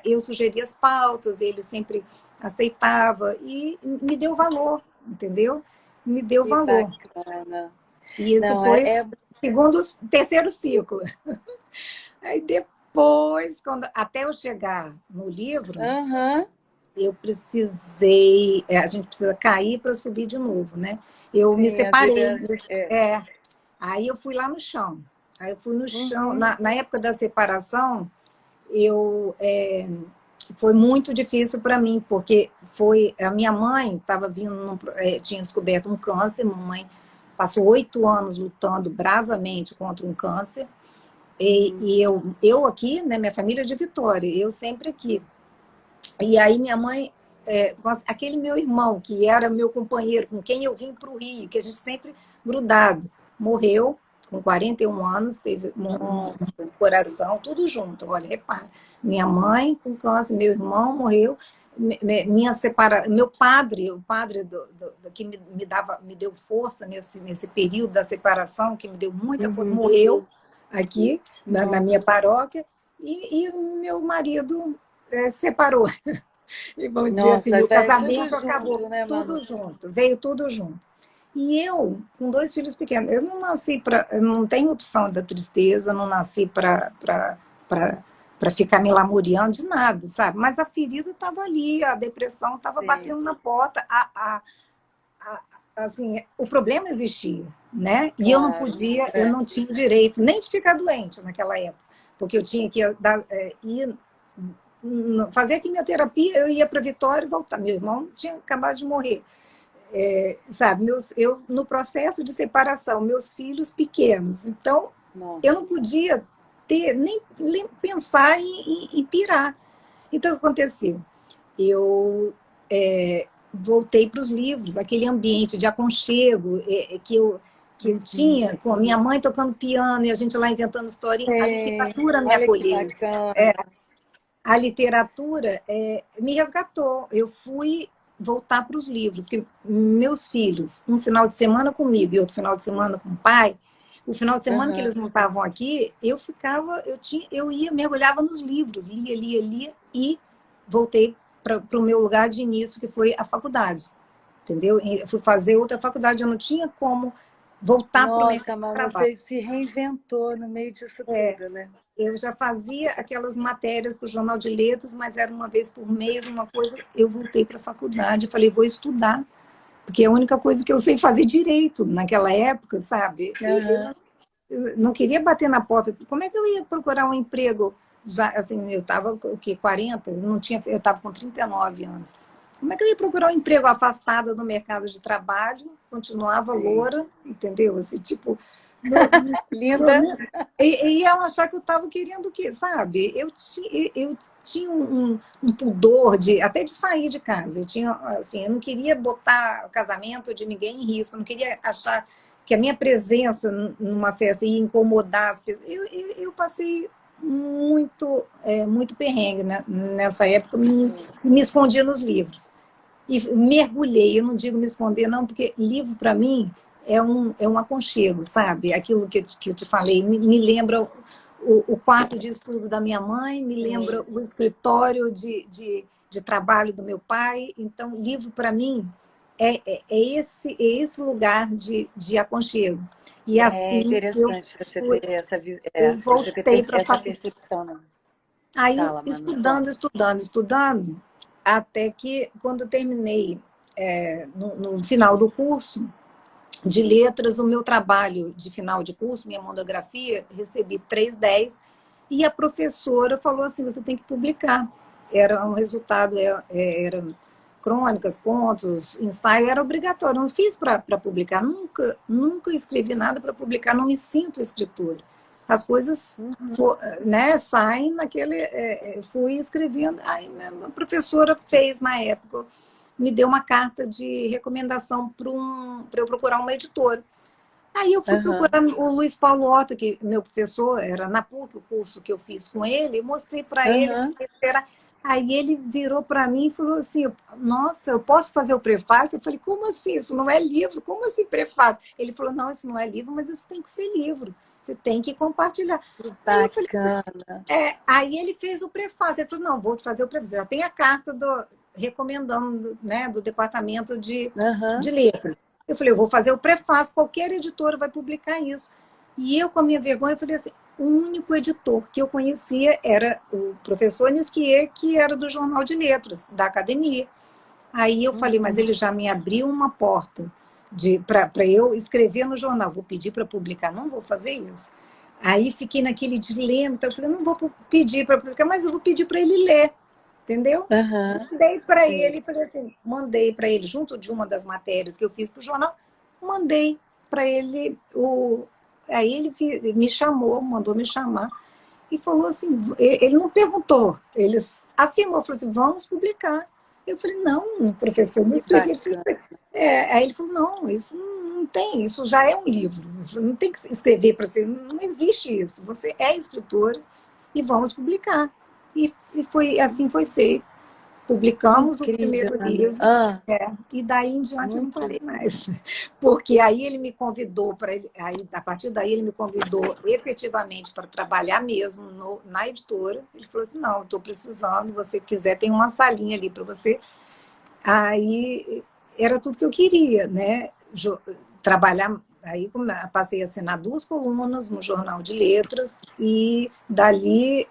B: eu sugeri as pautas, ele sempre aceitava e me deu valor, entendeu? Me deu valor.
A: Bacana.
B: E esse terceiro ciclo. Aí depois, até eu chegar no livro, eu precisei... a gente precisa cair para subir de novo, né? Eu me separei. Aí eu fui lá no chão. Aí eu fui no chão. Na época da separação, foi muito difícil para mim, porque a minha mãe estava vindo, tinha descoberto um câncer, mamãe passou 8 anos lutando bravamente contra um câncer, e eu aqui, né, minha família é de Vitória, eu sempre aqui. E aí minha mãe, aquele meu irmão, que era meu companheiro, com quem eu vim para o Rio, que a gente sempre grudado, morreu com 41 anos, teve um coração, tudo junto, olha, repara. Minha mãe com câncer, meu irmão morreu, meu padre, o padre que me deu força nesse período da separação, que me deu muita força, morreu aqui na minha paróquia, e meu marido separou. E vamos dizer assim, meu casamento acabou, junto, né, tudo junto, veio tudo junto. E eu, com 2 filhos pequenos, eu não nasci eu não tenho opção da tristeza, não nasci para ficar me lamuriando de nada, sabe? Mas a ferida estava ali, a depressão estava batendo na porta, assim, o problema existia, né? E eu não podia, eu não tinha direito nem de ficar doente naquela época, porque eu tinha que ir fazer a quimioterapia, eu ia para Vitória e voltar. Meu irmão tinha acabado de morrer. Sabe, eu no processo de separação, meus filhos pequenos. Então, eu não podia nem pensar em pirar. Então, o que aconteceu? Eu voltei para os livros, aquele ambiente de aconchego que eu tinha com a minha mãe tocando piano e a gente lá inventando historinha. A literatura me acolheu. A literatura me resgatou. Eu fui voltar para os livros, que meus filhos, um final de semana comigo e outro final de semana com o pai, o final de semana que eles não estavam aqui, eu ia, mergulhava nos livros, lia, e voltei para o meu lugar de início, que foi a faculdade, entendeu? Eu fui fazer outra faculdade, eu não tinha como voltar para o mercado de trabalho.
A: Você se reinventou no meio disso tudo, né?
B: Eu já fazia aquelas matérias para o Jornal de Letras, mas era uma vez por mês, uma coisa. Eu voltei para a faculdade, falei, vou estudar, porque é a única coisa que eu sei fazer direito naquela época, sabe? Eu não queria bater na porta. Como é que eu ia procurar um emprego? Já, assim, eu estava o quê? 40? Eu estava com 39 anos. Como é que eu ia procurar um emprego afastada do mercado de trabalho? Continuava loura, entendeu? Assim, tipo...
A: Linda.
B: E ela achar que eu estava querendo o quê, sabe? Eu tinha um pudor até de sair de casa. Eu não queria botar o casamento de ninguém em risco, eu não queria achar que a minha presença numa festa ia incomodar as pessoas. Eu passei muito perrengue, né? Nessa época, me escondia nos livros. E mergulhei, eu não digo me esconder, não, porque livro, para mim, é um aconchego, sabe? Aquilo que eu te falei, me lembra o quarto de estudo da minha mãe, me lembra o escritório de trabalho do meu pai. Então, livro, para mim, é esse lugar de aconchego. E assim,
A: interessante você ter
B: eu voltei para
A: essa percepção. Né?
B: Aí, estudando, até que, quando eu terminei, no final do curso de letras, o meu trabalho de final de curso, minha monografia, recebi 3,10, e a professora falou assim, você tem que publicar. Era um resultado, era crônicas, contos, ensaio, era obrigatório. Não fiz para publicar, nunca escrevi nada para publicar, não me sinto escritora. As coisas né, saem naquele... fui escrevendo. Aí a professora fez, na época, me deu uma carta de recomendação para eu procurar uma editora. Aí eu fui procurar o Luiz Paulo Horta, que meu professor era na PUC, o curso que eu fiz com ele, mostrei para ele. Aí ele virou para mim e falou assim, nossa, eu posso fazer o prefácio? Eu falei, como assim? Isso não é livro? Como assim prefácio? Ele falou, não, isso não é livro, mas isso tem que ser livro. Você tem que compartilhar.
A: Aí,
B: aí ele fez o prefácio. Ele falou, não, vou te fazer o prefácio. Já tem a carta recomendando, né, do departamento de letras. Eu falei, eu vou fazer o prefácio, qualquer editora vai publicar isso. E eu, com a minha vergonha, falei assim, o único editor que eu conhecia era o professor Nisquier, que era do Jornal de Letras, da academia. Aí eu falei, mas ele já me abriu uma porta para eu escrever no jornal. Vou pedir para publicar, não vou fazer isso. Aí fiquei naquele dilema, então eu falei, não vou pedir para publicar, mas eu vou pedir para ele ler, entendeu?
A: Aham,
B: Mandei para
A: sim.
B: ele, falei assim, mandei para ele, junto de uma das matérias que eu fiz para o jornal, mandei para ele aí ele me chamou, mandou me chamar e falou assim, ele não perguntou, ele afirmou, falou assim, vamos publicar. Eu falei, não, professor, não
A: Que
B: escrevi. Ele falou,
A: bacana.
B: aí ele falou, não, isso não tem, isso já é um livro, não tem que escrever para você, não existe isso, você é escritora e vamos publicar. E foi assim foi feito. Publicamos o
A: Incrível,
B: primeiro
A: Ana.
B: livro,
A: Ah,
B: e daí em diante eu não
A: muito.
B: parei mais. Porque aí ele me convidou para aí a partir daí ele me convidou efetivamente para trabalhar mesmo na editora. Ele falou assim: "Não, estou precisando, se você quiser, tem uma salinha ali para você". Aí era tudo que eu queria, né? Trabalhar. Aí passei a assinar 2 colunas no Jornal de Letras e dali,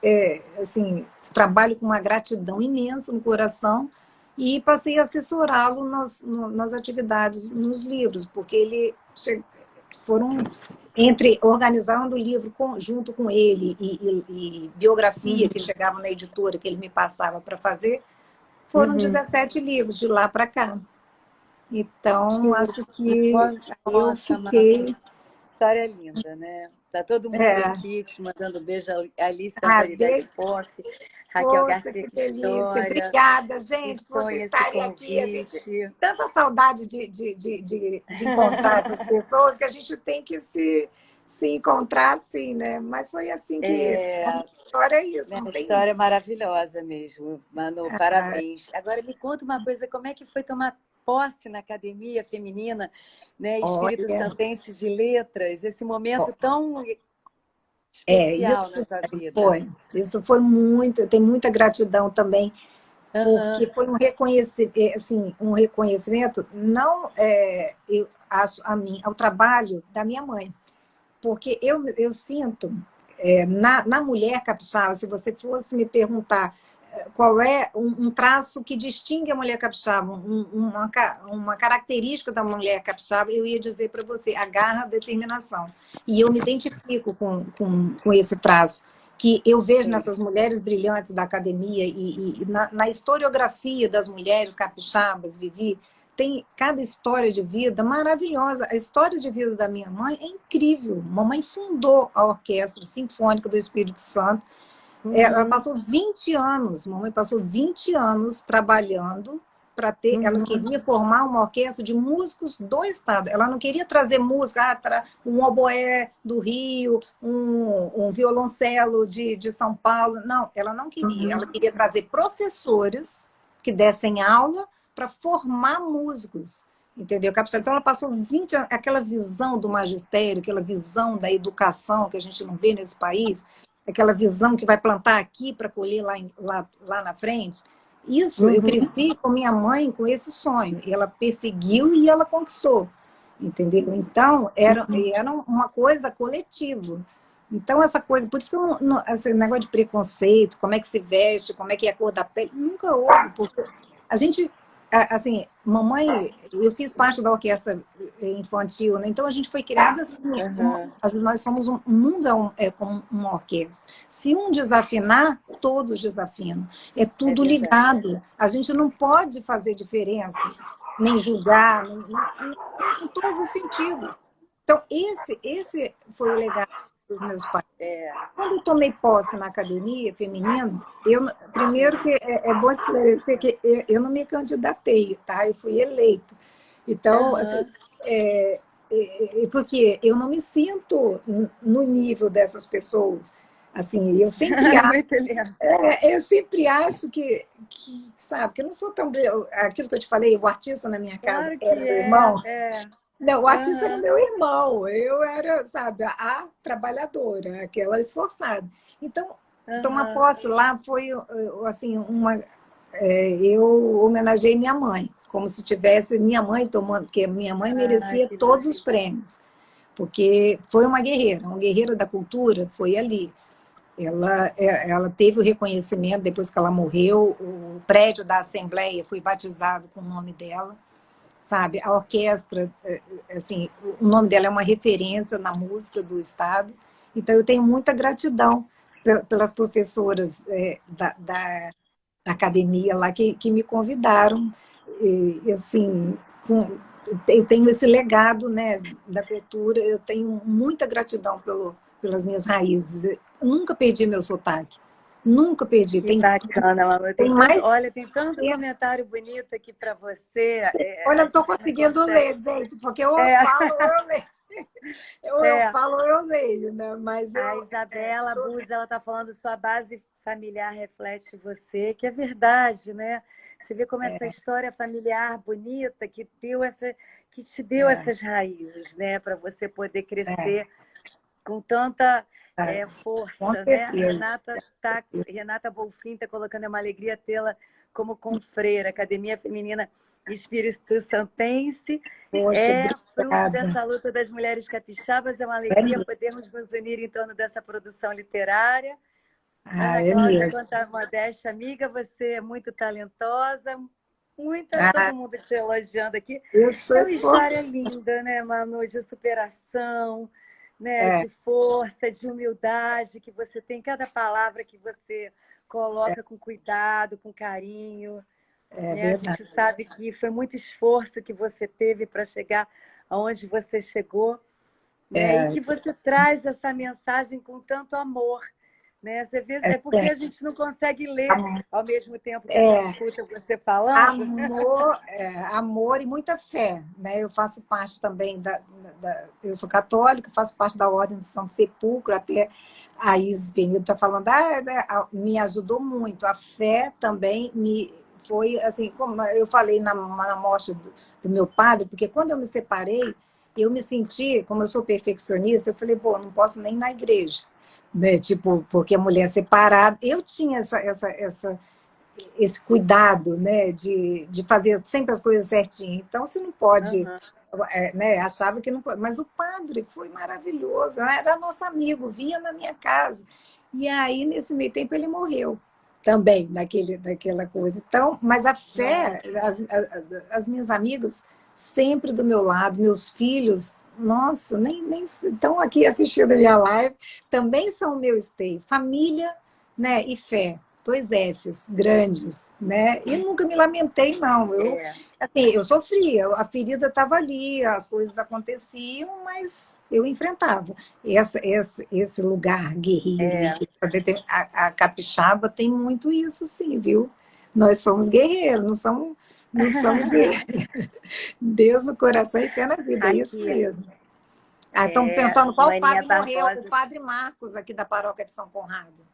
B: assim, trabalho com uma gratidão imensa no coração e passei a assessorá-lo nas atividades, nos livros, porque foram entre organizando o livro junto com ele e biografia que
A: Uhum.
B: chegava na editora que ele me passava para fazer, foram
A: Uhum.
B: 17 livros de lá para cá.
A: Que
B: Então, acho que eu
A: nossa,
B: fiquei.
A: história linda, né? Tá todo mundo
B: É,
A: aqui te mandando beijo, Alice da Humanidade
B: beijo,
A: Pop, Raquel
B: poxa,
A: Garcia,
B: que
A: que
B: delícia.
A: história,
B: Obrigada,
A: que
B: gente, por vocês
A: sonho esse
B: estarem aqui. A gente
A: convite.
B: tanta saudade de encontrar essas pessoas que a gente tem que se encontrar assim, né? Mas foi assim que.
A: É,
B: A história é isso,
A: né,
B: não
A: uma
B: tem.
A: história maravilhosa mesmo, Manu, parabéns. Agora me conta uma coisa, como é que foi tomar posse na Academia Feminina, né, Espírito
B: Olha,
A: Santense de Letras, esse momento tão
B: isso
A: especial na sua vida?
B: foi. Isso foi muito, eu tenho muita gratidão também
A: Aham,
B: porque foi um reconhecimento, assim, um reconhecimento não eu acho a mim, ao trabalho da minha mãe, porque eu sinto na mulher capixaba, se você fosse me perguntar qual é um traço que distingue a mulher capixaba, uma característica da mulher capixaba, eu ia dizer para você, a garra, a determinação. E eu me identifico com esse traço, que eu vejo
A: sim.
B: nessas mulheres brilhantes da academia e na historiografia das mulheres capixabas, Vivi, tem cada história de vida maravilhosa. A história de vida da minha mãe é incrível. Mamãe fundou a Orquestra Sinfônica do Espírito Santo. Ela
A: Uhum,
B: passou 20 anos, mamãe passou 20 anos trabalhando para ter. Ela
A: uhum,
B: queria formar uma orquestra de músicos do estado. Ela não queria trazer música, um oboé do Rio, um violoncelo de São Paulo. Não, ela não queria. Ela
A: uhum.
B: queria trazer professores que dessem aula para formar músicos. Entendeu? Então, ela passou 20 anos, aquela visão do magistério, aquela visão da educação que a gente não vê nesse país, aquela visão que vai plantar aqui para colher lá na frente. Isso, eu
A: Uhum,
B: cresci com minha mãe com esse sonho. E ela perseguiu e ela conquistou. Entendeu? Então, era uma coisa coletiva. Então, essa coisa, por isso que esse negócio de preconceito, como é que se veste, como é que é a cor da pele, nunca houve, porque a gente, assim, mamãe, eu fiz parte da orquestra infantil, né? Então a gente foi criada assim,
A: uhum.
B: nós somos o mundo como uma orquestra. Se um desafinar, todos desafinam. É
A: É
B: tudo
A: verdade.
B: ligado. A gente não pode fazer diferença, nem julgar, em todos os sentidos. Então, esse foi o legado dos meus pais.
A: É,
B: Quando eu tomei posse na academia feminina, primeiro que é bom esclarecer que eu não me candidatei, tá? Eu fui eleita. Então, assim,
A: aham.
B: porque eu não me sinto no nível dessas pessoas. Assim, eu sempre acho,
A: Muito lindo.
B: sabe, que eu não sou tão. Aquilo que eu te falei, o artista na minha casa
A: Claro
B: era
A: que
B: meu
A: é,
B: irmão.
A: é.
B: Não, o artista era
A: Aham,
B: meu irmão, eu era, sabe, a trabalhadora, aquela esforçada. Então, tomar
A: aham.
B: posse lá foi, assim, eu homenageei minha mãe, como se tivesse minha mãe tomando, porque minha mãe
A: Ai,
B: merecia
A: que
B: todos
A: lindo.
B: os prêmios, porque foi uma guerreira da cultura, foi ali. Ela teve o reconhecimento depois que ela morreu, o prédio da Assembleia foi batizado com o nome dela, sabe? A orquestra, assim, o nome dela é uma referência na música do estado. Então, eu tenho muita gratidão pelas professoras da academia lá que me convidaram. E assim, eu tenho esse legado, né, da cultura, eu tenho muita gratidão pelas minhas raízes. Eu nunca perdi meu sotaque. Nunca perdi.
A: Que bacana, Manu. Olha, tem tanto
B: tempo.
A: Comentário bonito aqui para você.
B: Olha, eu não estou conseguindo ler, gente, porque ou eu falo ou eu leio. Eu falo ou eu leio, né? Mas
A: a Isabela Buz, ela está falando sua base familiar reflete você, que é verdade, né? Você vê como essa história familiar bonita que te deu essas raízes, né? Para você poder crescer com tanta força, né? Renata Bolfin está colocando, é uma alegria tê-la como confreira, Academia Feminina Espírito Santense.
B: Poxa,
A: fruto dessa luta das mulheres capixabas, é uma alegria podermos nos unir em torno dessa produção literária. Ana Cláudia Contar Modéstia, amiga, você é muito talentosa, todo mundo te elogiando aqui. É uma história linda, né, Manu, de superação, né, de força, de humildade que você tem, cada palavra que você coloca com cuidado, com carinho. Né? A gente sabe que foi muito esforço que você teve para chegar aonde você chegou, né? E que você traz essa mensagem com tanto amor. Né? Às vezes é porque a gente não consegue ler ao mesmo tempo que a gente escuta você falando.
B: Amor e muita fé. Né? Eu faço parte também eu sou católica, faço parte da Ordem do Santo Sepulcro, até a Isis Penido está falando, me ajudou muito. A fé também foi, assim, como eu falei na morte do meu padre, porque quando eu me separei, eu me senti, como eu sou perfeccionista, eu falei, não posso nem ir na igreja, né? Tipo, porque a mulher separada, eu tinha esse cuidado, né, de fazer sempre as coisas certinho. Então, se não pode, né, achava que não pode. Mas o padre foi maravilhoso, era nosso amigo, vinha na minha casa. E aí, nesse meio tempo, ele morreu também, naquela coisa. Então, mas a fé, as minhas amigas sempre do meu lado, meus filhos, nossa, nem estão aqui assistindo a minha live, também são o meu esteio. Família, né, e fé. 2 Fs grandes, né? E nunca me lamentei, não. Eu sofria, a ferida estava ali, as coisas aconteciam, mas eu enfrentava. Esse lugar guerreiro, a capixaba tem muito isso, sim, viu? Nós somos guerreiros, não somos de Deus no coração e fé na vida, é isso mesmo. Estão perguntando qual padre morreu, o padre Marcos, aqui da paróquia de São Conrado.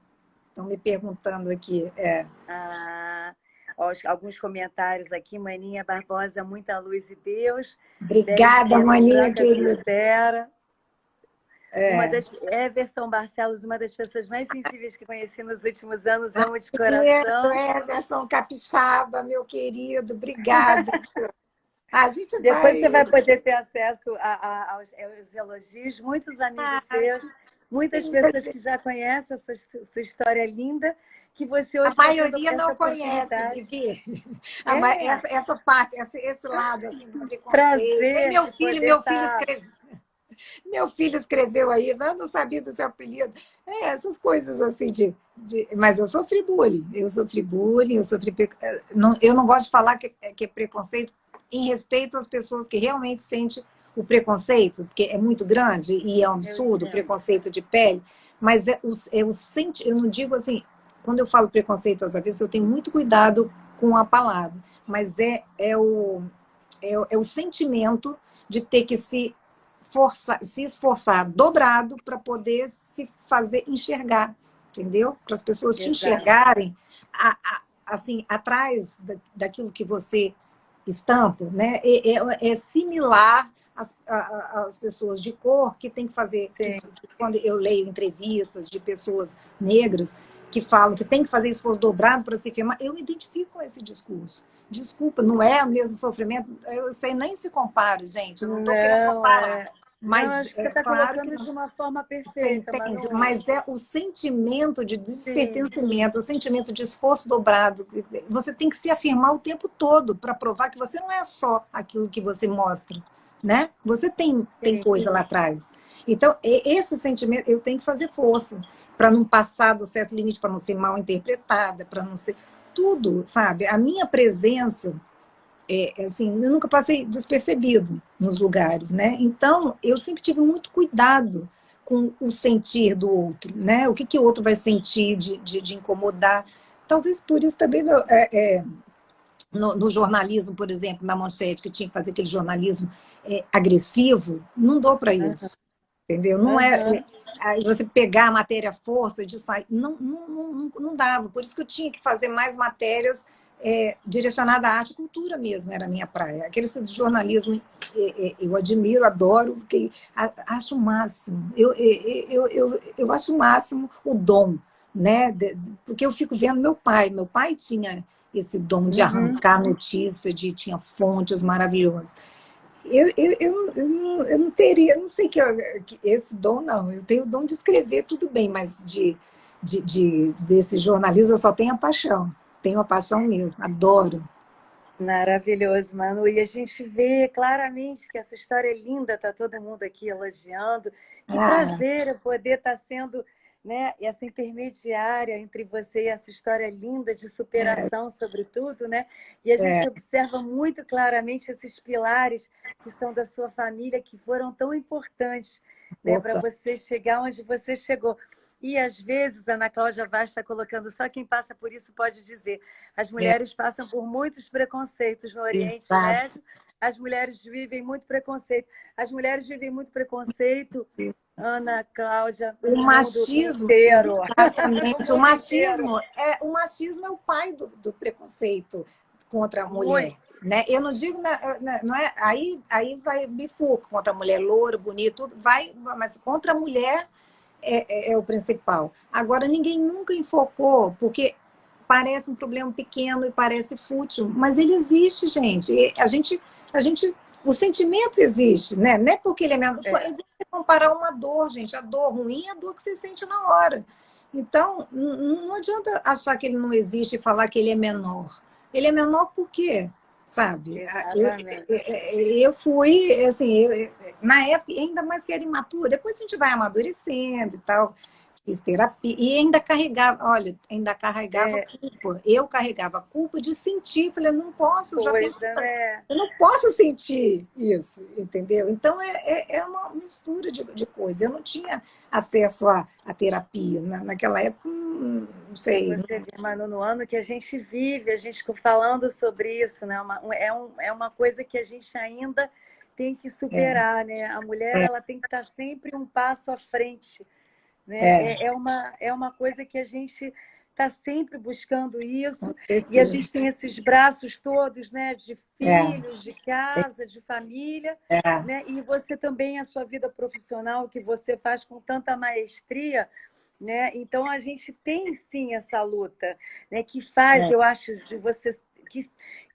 B: Estão me perguntando aqui.
A: Alguns comentários aqui. Maninha Barbosa, muita luz e Deus.
B: Obrigada, Maninha,
A: querida. Everson Barcelos, uma das pessoas mais sensíveis que conheci nos últimos anos. Amo de coração.
B: Everson Capixaba, meu querido. Obrigada.
A: Depois você vai poder ter acesso aos elogios. Muitos amigos seus. Muitas pessoas que já conhecem essa sua história linda, que você hoje...
B: A maioria não conhece, Vivi. Essa parte, esse lado assim, do preconceito.
A: Prazer.
B: Meu filho escreveu aí, eu não sabia do seu apelido. Essas coisas assim Mas eu sofri bullying. Eu não gosto de falar que é preconceito em respeito às pessoas que realmente sentem o preconceito, porque é muito grande e é um absurdo, o preconceito de pele, mas eu não digo assim, quando eu falo preconceito, às vezes eu tenho muito cuidado com a palavra, mas é o sentimento de ter que se esforçar dobrado para poder se fazer enxergar, entendeu? Para as pessoas te enxergarem assim, atrás daquilo que você estampa, né? É similar às pessoas de cor que tem que fazer. Quando eu leio entrevistas de pessoas negras que falam que tem que fazer esforço dobrado para se firmar, eu me identifico com esse discurso. Desculpa, não é o mesmo sofrimento, eu sei, nem se compara, gente. Não estou querendo comparar. Mas
A: não, acho que você está colocando de uma forma perfeita.
B: Entende? Mas é o sentimento de despertencimento, o sentimento de esforço dobrado. Você tem que se afirmar o tempo todo para provar que você não é só aquilo que você mostra, né? Você tem coisa lá atrás. Então, esse sentimento, eu tenho que fazer força para não passar do certo limite, para não ser mal interpretada, para não ser tudo, sabe? A minha presença, assim, eu nunca passei despercebido nos lugares, né? Então, eu sempre tive muito cuidado com o sentir do outro, né? O que, que o outro vai sentir de incomodar. Talvez por isso também no jornalismo, por exemplo, na Manchete, que tinha que fazer aquele jornalismo agressivo, não dou para isso, entendeu? Não é você pegar a matéria à força de sair, não dava. Por isso que eu tinha que fazer mais matérias direcionadas à arte e cultura mesmo, era a minha praia. Aquele jornalismo eu admiro, adoro, porque acho o máximo. Eu acho o máximo o dom, né? Porque eu fico vendo meu pai. Meu pai tinha esse dom de arrancar notícia, tinha fontes maravilhosas. Eu não teria, não sei que esse dom, não. Eu tenho o dom de escrever, tudo bem, mas desse jornalismo eu só tenho a paixão. Tenho a paixão mesmo, adoro.
A: Maravilhoso, Manu. E a gente vê claramente que essa história é linda, está todo mundo aqui elogiando. Que prazer eu poder estar sendo, né, essa intermediária entre você e essa história linda de superação, sobretudo, né? E a gente observa muito claramente esses pilares que são da sua família, que foram tão importantes, né, para você chegar onde você chegou. E, às vezes, a Ana Cláudia Vaz está colocando, só quem passa por isso pode dizer, as mulheres passam por muitos preconceitos no Oriente Médio, as mulheres vivem muito preconceito. As mulheres vivem muito preconceito, Ana Cláudia,
B: o machismo
A: inteiro.
B: Exatamente. O machismo é o pai do preconceito contra a mulher. Né? Eu não digo, não é, aí vai bifurco contra a mulher loura, bonita, tudo, mas contra a mulher é o principal. Agora, ninguém nunca enfocou, porque parece um problema pequeno e parece fútil, mas ele existe, gente. E a gente o sentimento existe, né? Não é porque ele é menor. É você comparar uma dor, gente. A dor ruim é a dor que você sente na hora. Então, não adianta achar que ele não existe e falar que ele é menor. Ele é menor por quê? Sabe? Eu fui, assim, na época, ainda mais que era imatura, depois a gente vai amadurecendo e tal, fiz terapia, e ainda carregava, olha, culpa. Eu carregava a culpa de sentir, falei, eu não posso, eu não posso sentir isso, entendeu? Então, é uma mistura de coisas. Eu não tinha acesso à terapia. Naquela época, não sei.
A: Você vê, Manu, no ano que a gente vive, a gente falando sobre isso, né? É uma coisa que a gente ainda tem que superar, né? A mulher ela tem que estar sempre um passo à frente, né? É uma coisa que a gente está sempre buscando isso, e a gente tem esses braços todos, né? De filhos, de casa, de família, né? E você também, a sua vida profissional, que você faz com tanta maestria, né? Então a gente tem sim essa luta, né? Que faz, eu acho, de você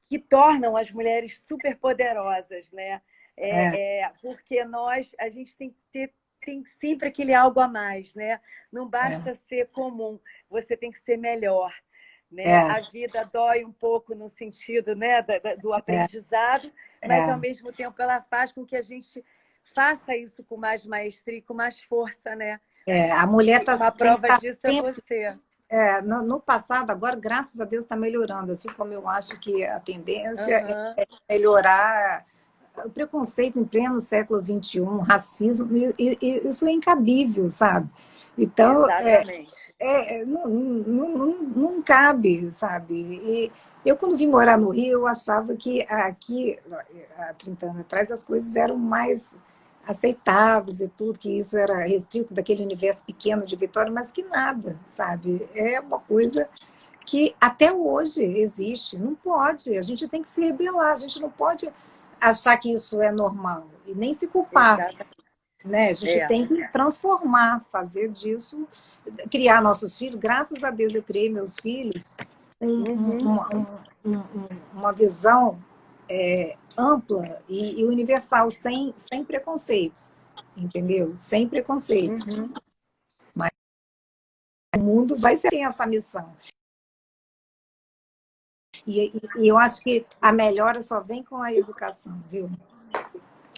A: que tornam as mulheres super poderosas, né? Porque a gente tem sempre aquele algo a mais, né? Não basta ser comum, você tem que ser melhor, né? A vida dói um pouco no sentido, né, do aprendizado, mas ao mesmo tempo ela faz com que a gente faça isso com mais maestria e com mais força, né?
B: A mulher
A: uma prova disso é você.
B: No passado, agora, graças a Deus, está melhorando, assim como eu acho que a tendência é melhorar o preconceito em pleno século XXI, racismo, isso é incabível, sabe? Então, não cabe, sabe? E eu, quando vim morar no Rio, eu achava que aqui, há 30 anos atrás, as coisas eram mais aceitáveis e tudo, que isso era restrito daquele universo pequeno de Vitória, mas que nada, sabe? É uma coisa que até hoje existe. Não pode, a gente tem que se rebelar, a gente não pode achar que isso é normal e nem se culpar. Né? A gente tem que transformar, fazer disso, criar nossos filhos. Graças a Deus eu criei meus filhos uma visão ampla e universal, sem preconceitos, entendeu? Sem preconceitos. Mas o mundo vai ser essa missão. E eu acho que a melhora só vem com a educação, viu?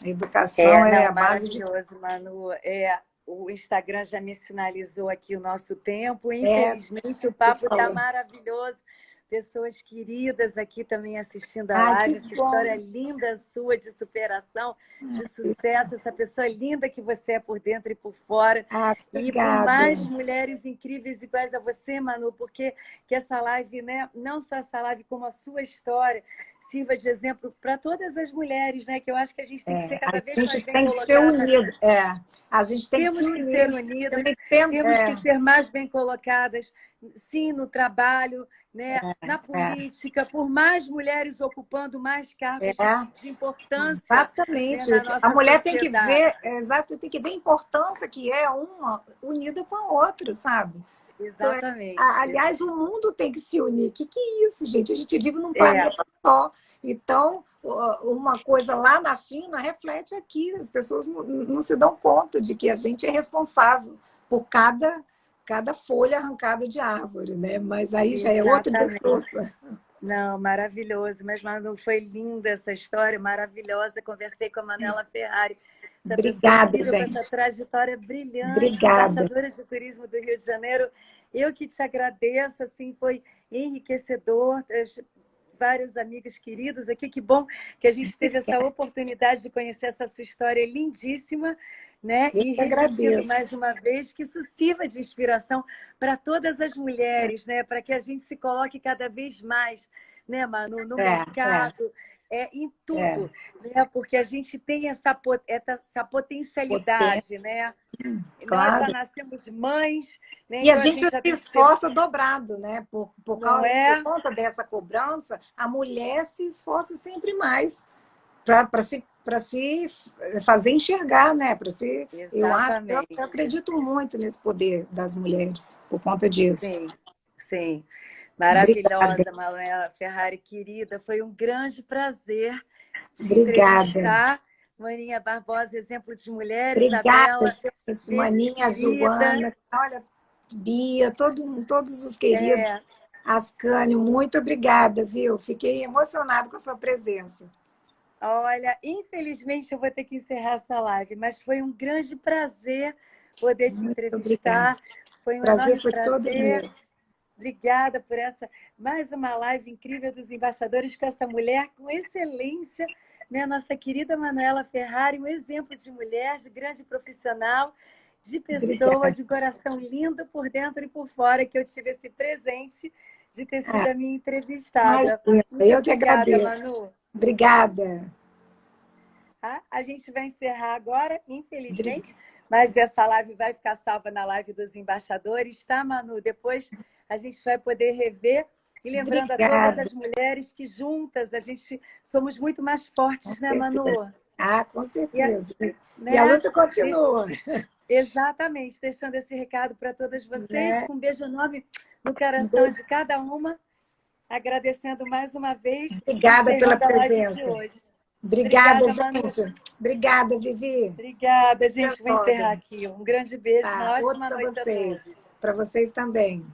B: A educação é
A: Não,
B: a base de...
A: maravilhoso, Manu. O Instagram já me sinalizou aqui o nosso tempo.
B: É,
A: Infelizmente, o papo está maravilhoso. Pessoas queridas aqui também assistindo a live. Essa história linda sua de superação, de sucesso. Essa pessoa linda que você é por dentro e por fora. E por mais mulheres incríveis iguais a você, Manu, porque que essa live, né, não só essa live, como a sua história, sirva de exemplo para todas as mulheres, né? Que eu acho que a gente tem que ser cada vez mais bem colocada.
B: A gente tem
A: temos que ser unidas, temos que ser mais bem colocadas, sim, no trabalho, né? Na política, por mais mulheres ocupando mais cargos de importância.
B: Exatamente.
A: Né, na nossa
B: a mulher
A: sociedade.
B: tem que ver a importância que é uma unida com a outra, sabe?
A: Exatamente.
B: Então, aliás, o mundo tem que se unir. O que é isso, gente? A gente vive num planeta só. Então, uma coisa lá na China reflete aqui. As pessoas não se dão conta de que a gente é responsável por cada folha arrancada de árvore, né? Mas aí já é outro discurso.
A: Não, maravilhoso. Mas, Manu, foi linda essa história, maravilhosa. Conversei com a Manuela Ferrari.
B: Obrigada, gente.
A: Com essa trajetória brilhante,
B: Obrigada.
A: embaixadora de turismo do Rio de Janeiro. Eu que te agradeço, assim, foi enriquecedor. Vários amigos queridos aqui, que bom que a gente teve essa oportunidade de conhecer essa sua história lindíssima, né? E repetindo mais uma vez que isso sirva de inspiração para todas as mulheres, né? Para que a gente se coloque cada vez mais, né, Manu, no mercado, em tudo, né? Porque a gente tem essa potencialidade, né?
B: Claro.
A: Nós já nascemos mães, né?
B: E então, a gente se esforça dobrado, né? Por conta dessa cobrança, a mulher se esforça sempre mais para se fazer enxergar, né? Eu acredito muito nesse poder das mulheres por conta disso.
A: Sim. Maravilhosa, Manuela Ferrari, querida. Foi um grande prazer te entrevistar. Maninha Barbosa, exemplo de mulher.
B: Obrigada,
A: Isabela,
B: Maninha, Joana, olha, Bia, todos os queridos. Ascânio, muito obrigada, viu? Fiquei emocionada com a sua presença.
A: Olha, infelizmente eu vou ter que encerrar essa live, mas foi um grande prazer poder te entrevistar. Foi um enorme prazer.
B: Todo meu.
A: Obrigada por mais uma live incrível dos embaixadores com essa mulher com excelência, né? Nossa querida Manuela Ferrari, um exemplo de mulher, de grande profissional, de pessoa, de coração lindo por dentro e por fora, que eu tive esse presente de ter sido a minha entrevistada.
B: Eu que agradeço. Manu. Obrigada.
A: A gente vai encerrar agora, infelizmente, mas essa live vai ficar salva na live dos embaixadores, tá, Manu? Depois a gente vai poder rever. E lembrando a todas as mulheres que juntas a gente somos muito mais fortes, né, Manu?
B: Com certeza. E a luta continua.
A: Exatamente. Deixando esse recado para todas vocês, com um beijo enorme no coração de cada uma. Agradecendo mais uma vez.
B: Obrigada pela presença. Obrigada, gente. Obrigada, Vivi.
A: Obrigada, gente. Vou encerrar aqui. Um grande beijo. Uma ótima noite a todos.
B: Para vocês também.